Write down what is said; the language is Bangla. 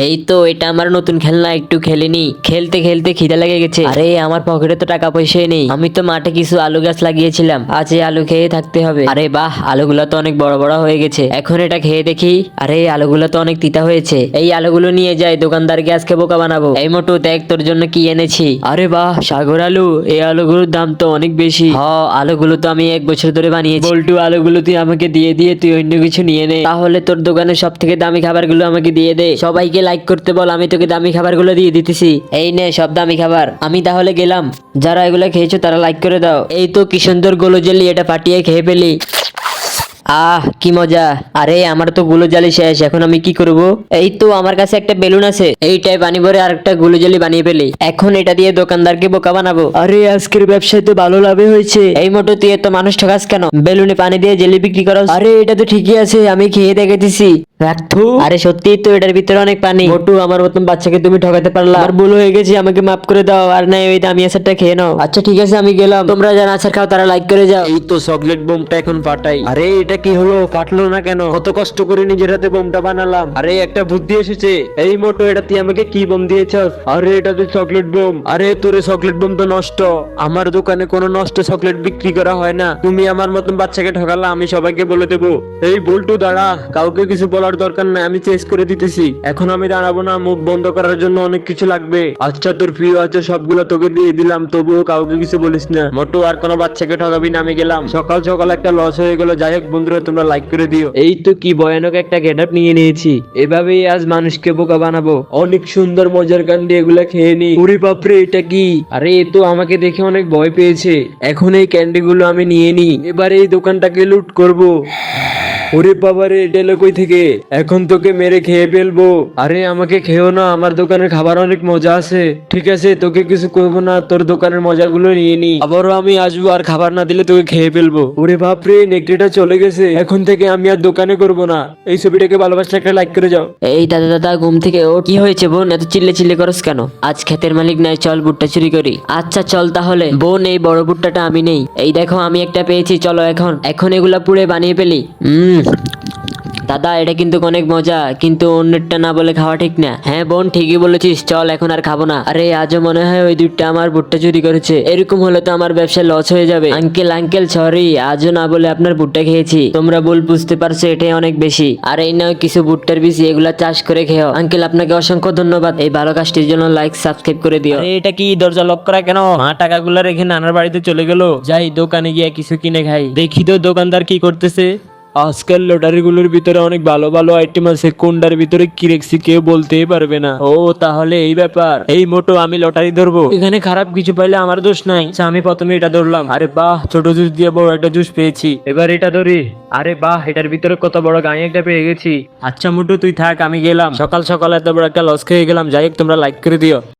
এই তো এটা আমার নতুন খেলনা, একটু খেলিনি। খেলতে খেলতে খিদে লেগে গেছে। আরে আমার পকেটে তো টাকা পয়সাই নেই। আমি তো মাঠে কিছু আলু গাছ লাগিয়েছিলাম, আজ এই আলু খেয়ে থাকতে হবে। আরে বাহ, আলুগুলো তো অনেক বড় বড় হয়ে গেছে। এখন এটা খেয়ে দেখি। আরে এই আলুগুলো তো অনেক তিতা হয়েছে। এই আলুগুলো নিয়ে যাই দোকানদারকে, আজকে বোকা বানাবো। এই মোটু দেখ তোর জন্য কি এনেছি। আরে বাহ, সাগর আলু। এই আলুগুলোর দাম তো অনেক বেশি। আলুগুলো তো আমি 1 বছর ধরে বানিয়েছি। বল্টু, আলুগুলো তুই আমাকে দিয়ে দিয়ে তুই অন্য কিছু নিয়ে নে। তাহলে তোর দোকানের সব থেকে দামি খাবারগুলো আমাকে দিয়ে দে। সবাইকে লাইক করতে বল, আমি তোকে দামি খাবারগুলো দিয়ে দিতেছি। এই নে সব দামি খাবার। আমি তাহলে গেলাম। যারা এগুলো খেয়েছো তারা লাইক করে দাও। এই তো কি সুন্দর গোলো জেলি, এটা ফাটিয়ে খেয়ে ফেলি। কি মজা। আরে আমার তো গুলো জালি শেষ, এখন আমি কি করব? এই তো আমার কাছে একটা বেলুন আছে, এইটাই পানি ভরে আরেকটা গুলো জালি বানিয়ে ফেলি। এখন এটা দিয়ে দোকানদারকে বোকা বানাবো। আরে আজকের ব্যবসায় তো ভালো লাভে হয়েছে। এই মোটো তুই এত মানুষ ঠকাস কেন? বেলুনে পানি দিয়ে জেলি বিক্রি করো। আরে এটা তো ঠিকই আছে, আমি খেয়ে দেখেছি। রাখথু। আরে সত্যি তো এটার ভিতরে অনেক পানি। মোটু, আমার মতন বাচ্চাকে তুমি ঠকাতে পারলা। আর ভুল হয়ে গেছে, আমাকে মাফ করে দাও। আর না ওই দামি আচারটা খেয়ে নাও। আচ্ছা ঠিক আছে, আমি গেলাম। তোমরা যারা আচার খাও তারা লাইক করে যাও। এই তো চকলেট বোমটা এখন ফাটাই। আরে এটা কি হলো, ফাটলো না কেন? কত কষ্ট করে নিজের হাতে বোমটা বানালাম। আরে একটা বুদ্ধি এসেছে। এই মোটো, এটা তুই আমাকে কি বোম দিয়েছস? আরে এটা তো চকলেট বোম। আরে তোরে চকলেট বোম তো নষ্ট। আমার দোকানে কোনো নষ্ট চকলেট বিক্রি করা হয় না। তুমি আমার মতন বাচ্চাকে ঠকালা, আমি সবাইকে বলে দেবো। এই বল্টু দাঁড়া, কাউকে কিছু বলার দরকার নাই, আমি চেঞ্জ করে দিতেছি। এখন আমি দাঁড়াবো না, মুখ বন্ধ করার জন্য অনেক কিছু লাগবে। আচ্ছা তোর প্রিয় আছে সবগুলো তোকে দিয়ে দিলাম, তবুও কাউকে কিছু বলিস না। মোটু, আর কোনো বাচ্চাকে ঠকাবি না, আমি গেলাম। সকাল সকাল একটা লস হয়ে গেল। যাই হোক বন্ধুরা, তোমরা লাইক করে দিও। এই তো কি ভয়ানক একটা গেটআপ নিয়ে নিয়েছি। এভাবেই আজ মানুষকে বোকা বানাবো। অনেক সুন্দর মজার কান্ডি, এগুলা খেয়ে নি। ওরে বাপরে, এটা কি? আরে এ তো আমাকে দেখে অনেক ভয় পেয়েছে। এখন এই ক্যান্ডি গুলো আমি নিয়ে নি, এবার এই দোকানটাকে লুট করব। ওরে বাবারে, এটা এলো কই থেকে? এখন তোকে মেরে খেয়ে ফেলবো। আরে আমাকে খেও না, আমার দোকানের খাবার অনেক মজা আছে। ঠিক আছে, তোকে কিছু করবো না, তোর দোকানের মজাগুলো নিয়ে নি। আবারও আমি আসবো, আর খাবার না দিলে তোকে খেয়ে ফেলবো। ওরে বাপরে, নেকড়েটা চলে গেছে। এখন থেকে আমি আর দোকানে করবো না। এই ছবিটাকে ভালোবাসলে একটা লাইক করে যাও। এই দাদা দাদা, ঘুম থেকে ও। কি হয়েছে বোন, এত চিল্লে চিল্লে করস কেন? আজ ক্ষেতের মালিক নাই, চল ভুট্টা চুরি করি। আচ্ছা চল তাহলে। বোন, এই বড় ভুট্টাটা আমি নেই। এই দেখো আমি একটা পেয়েছি, চলো এখন এখন এগুলা পুড়ে বানিয়ে ফেলি। দাদা এটা কিন্তু অনেক মজা, কিন্তু অন্যেরটা না বলে খাওয়া ঠিক না। হ্যাঁ বোন, ঠিকই বলেছিস, চল এখন আর খাবো না। আরে আজও মনে হয় ওই দুধটা আমার ভুট্টা চুরি করেছে। এরকম হলে তো আমার ব্যবসা লস হয়ে যাবে। আঙ্কেল আঙ্কেল সরি, আজও না বলে আপনার ভুট্টা খেয়েছি। তোমরা ভুল বুঝতে পারছো, এটাই অনেক বেশি। আর এই নাও কিছু ভুট্টার বীজ, এগুলা চাষ করে খেও। আঙ্কেল আপনাকে অসংখ্য ধন্যবাদ। এই ভালো কাজটির জন্য লাইক সাবস্ক্রাইব করে দিও। আরে এটা কি, দরজা লক করা কেন? মা টাকাগুলো রেখে নানার বাড়িতে চলে গেল। যাই দোকানে গিয়ে কিছু কিনে খাই। দেখি তো দোকানদার কি করতেছে। আজকাল লটারি গুলোর ভিতরে অনেক ভালো ভালো আইটেম আছে, কোনটার ভিতরে কি রেখেছি কেউ বলতেই পারবে না। ও তাহলে এই ব্যাপার। এই মোটো, আমি লটারি ধরবো। এখানে খারাপ কিছু পাইলে আমার দোষ নাই। আচ্ছা, আমি প্রথমে এটা ধরলাম। আরে বাহ, ছোট জুস দিয়ে বড় একটা জুস পেয়েছি। এবার এটা ধরি। আরে বাহ, এটার ভিতরে কত বড় গাঁয়ে একটা পেয়ে গেছি। আচ্ছা মোটো তুই থাক, আমি গেলাম। সকাল সকাল এত বড় একটা লস খেয়ে গেলাম। যাই হোক, তোমরা লাইক করে দিও।